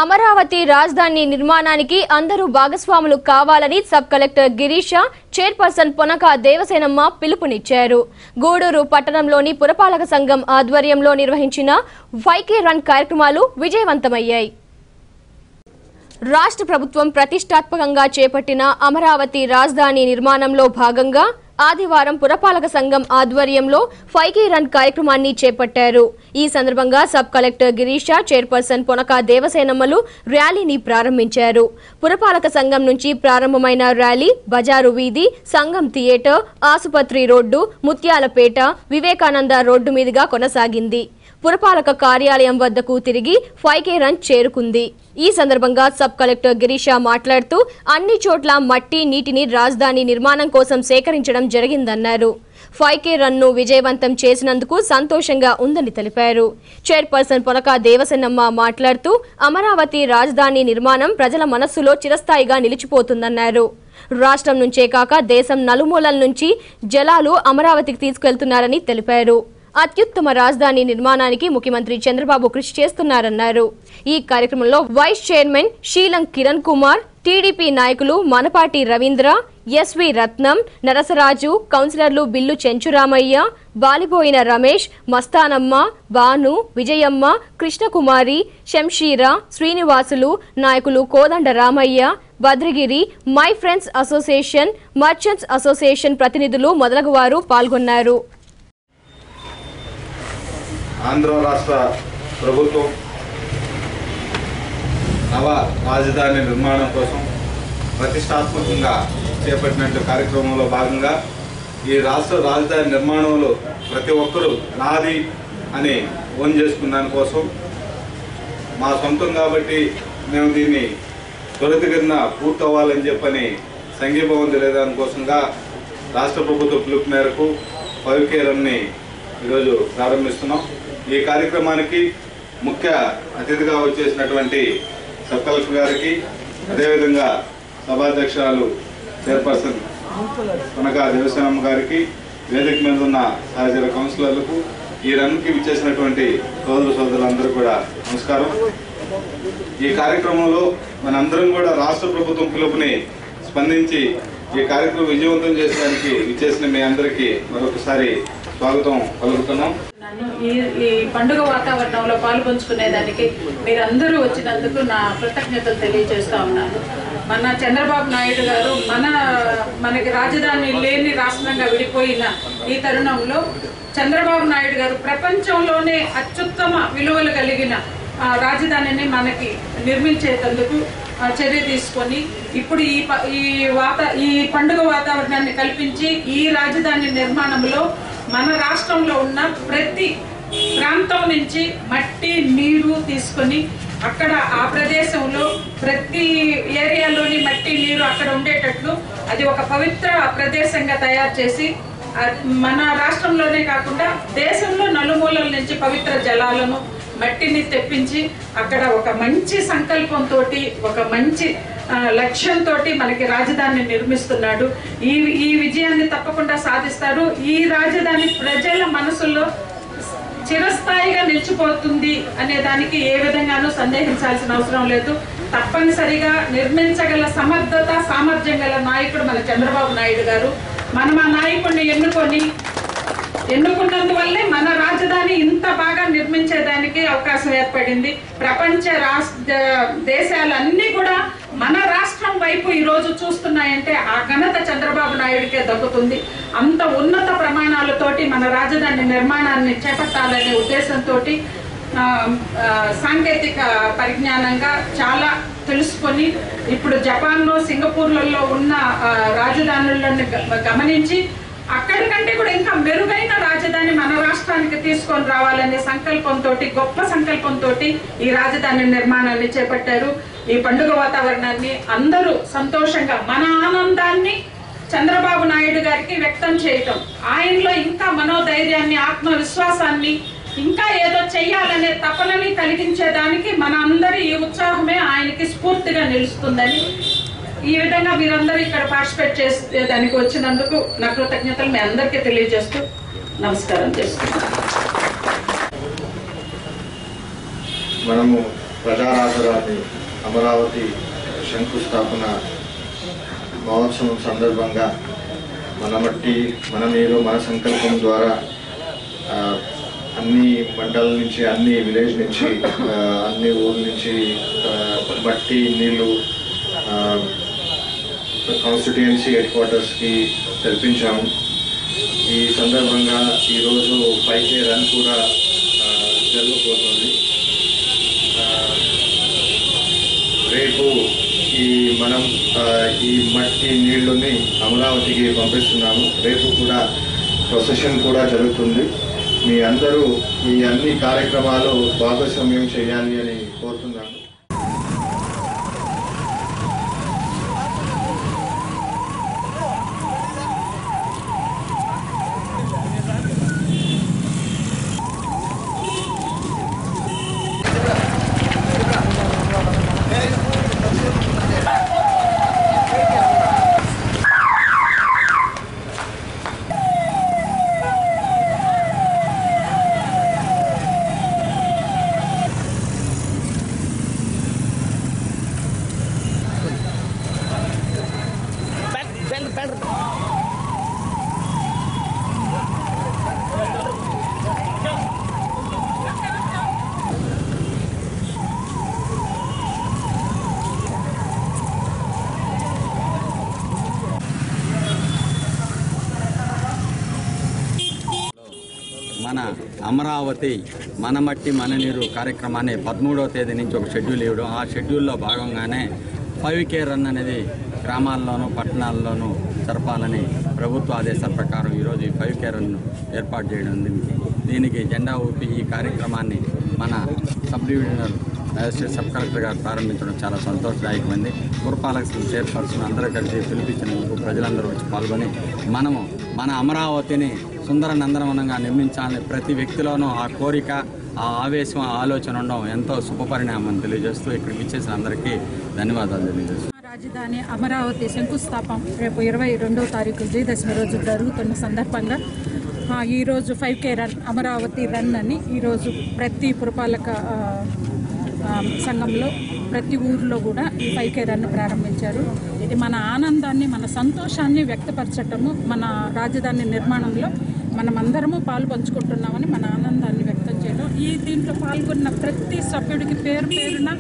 అమరావతి రాజధాని నిర్మాణానికి అందరూ భాగస్వాములు కావాలని sub collector Girisha chairperson Ponaka Devasenamma పిలుపునిచ్చారు. గూడూరు పట్టణంలోని పురపాలక సంఘం ఆధ్వర్యంలో నిర్వహించిన 5K రన్ కార్యక్రమాలు విజయవంతమయ్యాయి. రాష్ట్ర ప్రభుత్వం ప్రతిష్టాత్మకంగా చేపట్టిన అమరావతి రాజధాని నిర్మాణంలో భాగంగా ఆదివారం పురపాలక సంఘం ఆధ్వర్యంలో 5K రన్ కార్యక్రమాన్ని చేపట్టారు. ఈ సందర్భంగా sub collector Girisha chairperson Ponaka దేవసేనమ్మలు ర్యాలీని ప్రారంభించారు. పురపాలక సంఘం నుంచి ప్రారంభమైన ర్యాలీ బజారు వీధి, సంఘం థియేటర్, ఆసుపత్రి రోడ్డు, ముత్యాలపేట, వివేకానంద రోడ్డు మీదుగా కొనసాగింది. పురపాలక కార్యాలయం వద్దకు తిరిగి 5K రన్ చేరుకుంది. ఈ సందర్భంగా సబ్ కలెక్టర్ గిరీష మాట్లాడుతూ అన్ని చోట్ల మట్టి, నీటిని రాజధాని నిర్మాణం కోసం సేకరించడం జరిగిందన్నారు. 5K రన్ను విజయవంతం చేసినందుకు సంతోషంగా ఉందని తెలిపారు. చైర్పర్సన్ పొనక దేవసేనమ్మ మాట్లాడుతూ అమరావతి రాజధాని నిర్మాణం ప్రజల మనస్సులో చిరస్థాయిగా నిలిచిపోతుందన్నారు. రాష్ట్రం నుంచే కాక దేశం నలుమూలల నుంచి జలాలు అమరావతికి తీసుకెళ్తున్నారని తెలిపారు. అత్యుత్తమ రాజధాని నిర్మాణానికి ముఖ్యమంత్రి చంద్రబాబు కృషి చేస్తున్నారన్నారు. ఈ కార్యక్రమంలో vice chairman Sheelam Kiran Kumar, TDP నాయకులు మనపాటి రవీంద్ర, ఎస్వి రత్నం, నరసరాజు, కౌన్సిలర్లు బిల్లు చెంచురామయ్య, బాలిపోయిన రమేష్, మస్తానమ్మ, బాను, విజయమ్మ, కృష్ణకుమారి, శంషీరా, శ్రీనివాసులు, నాయకులు Kodanda Ramaiah, Bhadragiri, my friends association, merchants association ప్రతినిధులు మొదలగువారు పాల్గొన్నారు. ఆంధ్ర రాష్ట్ర ప్రభుత్వం నవ రాజధాని నిర్మాణం కోసం ప్రతిష్టాత్మకంగా చేపట్టినట్టు కార్యక్రమంలో భాగంగా ఈ రాష్ట్ర రాజధాని నిర్మాణంలో ప్రతి ఒక్కరూ నాది అని ఓన్ చేసుకున్న దానికోసం మా సొంతం కాబట్టి మేము దీన్ని త్వరితగతిన పూర్తవ్వాలని చెప్పని సంఘీభావం తెలియదానికోసంగా రాష్ట్ర ప్రభుత్వ పిలుపు మేరకు 5K రన్ని ఈరోజు ప్రారంభిస్తున్నాం. ఈ కార్యక్రమానికి ముఖ్య అతిథిగా వచ్చేసినటువంటి సబ్ కలెక్టర్ గారికి, అదేవిధంగా సభాధ్యక్షురాలు చైర్పర్సన్ పొనక దేవసేనమ్మ గారికి, వేదిక మీద ఉన్న సహచర కౌన్సిలర్లకు, ఈ రన్కి విచ్చేసినటువంటి సోదరులందరూ కూడా నమస్కారం. ఈ కార్యక్రమంలో మనందరం కూడా రాష్ట్ర ప్రభుత్వం పిలుపుని స్పందించి ఈ కార్యక్రమం విజయవంతం చేసడానికి విచ్చేసిన మీ అందరికీ మరొకసారి స్వాగతం పలుకుతున్నాం. ఈ పండుగ వాతావరణంలో పాల్పంచుకునేదానికి మీరందరూ వచ్చినందుకు నా కృతజ్ఞతలు తెలియజేస్తా ఉన్నాను. మన చంద్రబాబు నాయుడు గారు మనకి రాజధాని లేని రాష్ట్రంగా విడిపోయిన ఈ తరుణంలో చంద్రబాబు నాయుడు గారు ప్రపంచంలోనే అత్యుత్తమ విలువలు కలిగిన రాజధానిని మనకి నిర్మించేందుకు చర్య తీసుకొని ఇప్పుడు ఈ పండుగ వాతావరణాన్ని కల్పించి ఈ రాజధాని నిర్మాణంలో మన రాష్ట్రంలో ఉన్న ప్రతి ప్రాంతం నుంచి మట్టి, నీరు తీసుకొని అక్కడ ఆ ప్రదేశంలో ప్రతి ఏరియాలోని మట్టి, నీరు అక్కడ ఉండేటట్లు అది ఒక పవిత్ర ప్రదేశంగా తయారు చేసి మన రాష్ట్రంలోనే కాకుండా దేశంలో నలుమూలల నుంచి పవిత్ర జలాలను, మట్టిని తెప్పించి అక్కడ ఒక మంచి సంకల్పంతో, ఒక మంచి లక్ష్యంతో మనకి రాజధానిని నిర్మిస్తున్నాడు. ఈ విజయాన్ని తప్పకుండా సాధిస్తారు. ఈ రాజధాని ప్రజల మనసుల్లో చిరస్థాయిగా నిలిచిపోతుంది అనే దానికి ఏ విధంగానూ సందేహించాల్సిన అవసరం లేదు. తప్పనిసరిగా నిర్మించగల సమర్థత, సామర్థ్యం గల నాయకుడు మన చంద్రబాబు నాయుడు గారు. మనం ఆ నాయకుడిని ఎన్నుకున్నందువల్లే మన రాజధాని ఇంత బాగా నిర్మించేదానికి అవకాశం ఏర్పడింది. ప్రపంచ దేశాలన్నీ కూడా మన రాష్ట్రం వైపు ఈరోజు చూస్తున్నాయంటే ఆ ఘనత చంద్రబాబు నాయుడికే దక్కుతుంది. అంత ఉన్నత ప్రమాణాలతోటి మన రాజధాని నిర్మాణాన్ని చేపట్టాలనే ఉద్దేశంతో సాంకేతిక పరిజ్ఞానంగా చాలా తెలుసుకొని ఇప్పుడు జపాన్లో, సింగపూర్లలో ఉన్న రాజధానులను గమనించి అక్కడికంటే కూడా ఇంకా మెరుగైన రాజధాని మన రాష్ట్రానికి తీసుకొని రావాలనే సంకల్పంతో, గొప్ప సంకల్పంతో ఈ రాజధాని నిర్మాణాన్ని చేపట్టారు. ఈ పండుగ వాతావరణాన్ని అందరూ సంతోషంగా మన ఆనందాన్ని చంద్రబాబు నాయుడు గారికి వ్యక్తం చేయటం, ఆయనలో ఇంకా మనోధైర్యాన్ని, ఆత్మవిశ్వాసాన్ని, ఇంకా ఏదో చెయ్యాలనే తపనని కలిగించేదానికి మన అందరి ఈ ఉత్సాహమే ఆయనకి స్ఫూర్తిగా నిలుస్తుందని ఈ విధంగా మీరందరూ ఇక్కడ పార్టిసిపేట్ చేసేదానికి వచ్చినందుకు నా కృతజ్ఞతలు మీ అందరికీ తెలియజేస్తూ నమస్కారం చేస్తున్నాను. మనము ప్రజారాజధాని అమరావతి శంకుస్థాపన మహోత్సవం సందర్భంగా మన మట్టి మన నీరు మన సంకల్పం ద్వారా అన్ని మండలం నుంచి అన్ని విలేజ్ నుంచి అన్ని ఊళ్ళ నుంచి మట్టి నీళ్ళు కాన్స్టిట్యుయెన్సీ హెడ్ క్వార్టర్స్కి తెప్పించాము. ఈ సందర్భంగా ఈరోజు 5K రన్ కూడా జరగబోతుంది. రేపు మనం ఈ మట్టి నీళ్ళని అమరావతికి పంపిస్తున్నాము. రేపు కూడా ప్రొసెషన్ కూడా జరుగుతుంది. మీ అందరూ ఈ అన్ని కార్యక్రమాలు భాగస్వామ్యం చేయాలి అని కోరుతున్నాను. మన అమరావతి మన మట్టి మన నీరు కార్యక్రమాన్ని 13వ తేదీ నుంచి ఒక షెడ్యూల్ ఇవ్వడం, ఆ షెడ్యూల్లో భాగంగానే 5K రన్ అనేది గ్రామాల్లోనూ పట్టణాల్లోనూ జరపాలని ప్రభుత్వ ఆదేశాల ప్రకారం ఈరోజు ఈ 5K రన్ ఏర్పాటు చేయడం. దీనికి జెండా ఊపి ఈ కార్యక్రమాన్ని మన sub divisional magistrate sub collector గారు ప్రారంభించడం చాలా సంతోషదాయకమైంది. పురపాలక చైర్పర్సన్ అందరూ కలిసి పిలిపించినందుకు ప్రజలందరూ వచ్చి పాల్గొని మనము మన అమరావతిని సుందర నందనవనంగా నిర్మించాలని ప్రతి వ్యక్తిలోనూ ఆ కోరిక, ఆ ఆవేశం, ఆ ఆలోచన ఉండడం ఎంతో శుభపరిణామం తెలియజేస్తూ ఇక్కడికి ఇచ్చేసిన అందరికీ ధన్యవాదాలు తెలియజేస్తూ రాజధాని అమరావతి శంకుస్థాపన రేపు 22వ తారీఖు విజయదశమి రోజు జరుగుతున్న సందర్భంగా ఈరోజు 5K రన్ అమరావతి రన్ అని ఈరోజు ప్రతి పురపాలక సంఘంలో ప్రతి ఊరిలో కూడా ఈ 5K రన్ ప్రారంభించారు. ఇది మన ఆనందాన్ని, మన సంతోషాన్ని వ్యక్తపరచటము, మన రాజధాని నిర్మాణంలో మనమందరము పాలు పంచుకుంటున్నామని మన ఆనందాన్ని వ్యక్తం చేయడం. దీంట్లో పాల్గొన్న ప్రతి సభ్యుడికి పేరు పేరున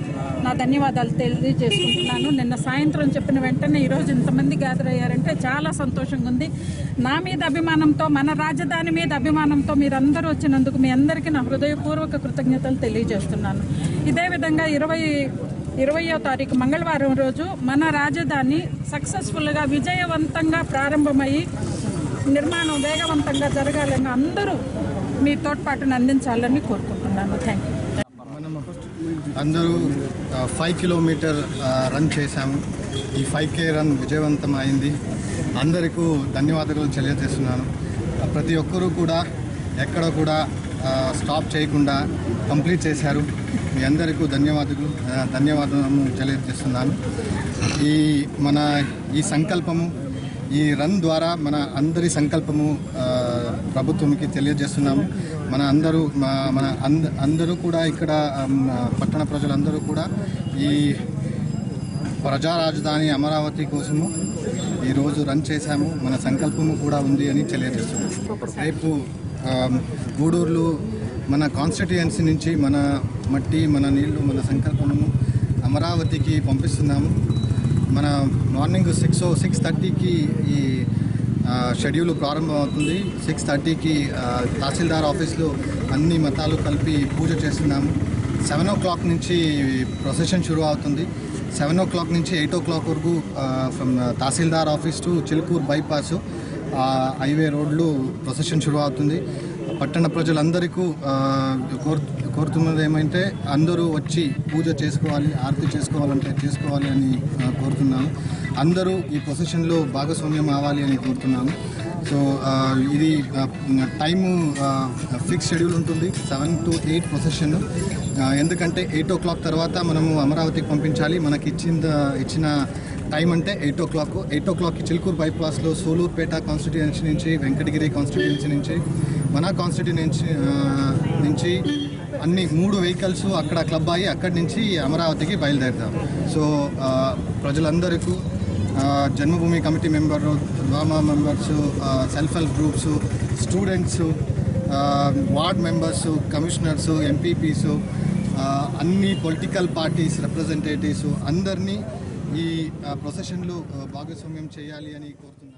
నా ధన్యవాదాలు తెలియజేసుకుంటున్నాను. నిన్న సాయంత్రం చెప్పిన వెంటనే ఈరోజు ఇంతమంది గ్యాదర్ అయ్యారంటే చాలా సంతోషంగా ఉంది. నా మీద అభిమానంతో, మన రాజధాని మీద అభిమానంతో మీరందరూ వచ్చినందుకు మీ అందరికీ నా హృదయపూర్వక కృతజ్ఞతలు తెలియజేస్తున్నాను. ఇదే విధంగా 20వ తారీఖు మంగళవారం రోజు మన రాజధాని సక్సెస్ఫుల్గా విజయవంతంగా ప్రారంభమయ్యి నిర్మాణం వేగవంతంగా జరగాలని అందరూ మీ తోడ్పాటును అందించాలని కోరుకుంటున్నాను. Thank you. అందరూ 5 కిలోమీటర్ రన్ చేశాము. ఈ 5K రన్ విజయవంతం అయింది. అందరికీ ధన్యవాదాలు తెలియజేస్తున్నాను. ప్రతి ఒక్కరూ కూడా ఎక్కడ కూడా స్టాప్ చేయకుండా కంప్లీట్ చేశారు. మీ అందరికీ ధన్యవాదాలు తెలియజేస్తున్నాను. ఈ సంకల్పము, ఈ రన్ ద్వారా మన అందరి సంకల్పము ప్రభుత్వంకి తెలియజేస్తున్నాము. అందరూ కూడా ఇక్కడ పట్టణ ప్రజలందరూ కూడా ఈ ప్రజా రాజధాని అమరావతి కోసము ఈరోజు రన్ చేశాము. మన సంకల్పము కూడా ఉంది అని తెలియజేస్తున్నాము. రేపు గూడూరులో మన కాన్స్టిట్యుయెన్సీ నుంచి మన మట్టి మన నీళ్లు మన సంకల్పము అమరావతికి పంపిస్తున్నాము. మన మార్నింగ్ 6:30కి ఈ షెడ్యూల్ ప్రారంభమవుతుంది. 6:30కి తహసీల్దార్ ఆఫీస్లో అన్ని మతాలు కలిపి పూజ చేస్తున్నాము. 7 o'clock నుంచి ప్రొసెషన్ షురూ అవుతుంది. 7 o'clock నుంచి 8 o'clock వరకు from tahsildar office to Chilkur bypass highway రోడ్లు ప్రొసెషన్ షురూ అవుతుంది. పట్టణ ప్రజలందరికీ కోరుతున్నది ఏమంటే అందరూ వచ్చి పూజ చేసుకోవాలి, ఆరతి చేసుకోవాలి అని కోరుతున్నాను. అందరూ ఈ ప్రొసెషన్లో భాగస్వామ్యం అవ్వాలి అని కోరుతున్నాను. సో ఇది టైము ఫిక్స్ షెడ్యూల్ ఉంటుంది, 7 to 8 ప్రొసెషన్. ఎందుకంటే 8 o'clock తర్వాత మనము అమరావతికి పంపించాలి. మనకి ఇచ్చిన టైం అంటే 8 o'clock. 8 o'clockకి చిలుకూరు బైపాస్లో సూలూరుపేట కాన్స్టిట్యుయెన్సీ నుంచి, వెంకటగిరి కాన్స్టిట్యుయెన్సీ నుంచి, మన కాన్స్టిట్యుయెన్సీ నుంచి అన్ని 3 వెహికల్స్ అక్కడ క్లబ్ అయ్యి అక్కడి నుంచి అమరావతికి బయలుదేరుతాం. సో ప్రజలందరికీ Janmabhoomi committee member, drama members, self help groups, students, ward members, commissioners, MPPs, అన్ని పొలిటికల్ పార్టీస్ రిప్రజెంటేటివ్స్ అందరినీ ఈ ప్రొసెషన్లో భాగస్వామ్యం చేయాలి అని కోరుతున్నాను.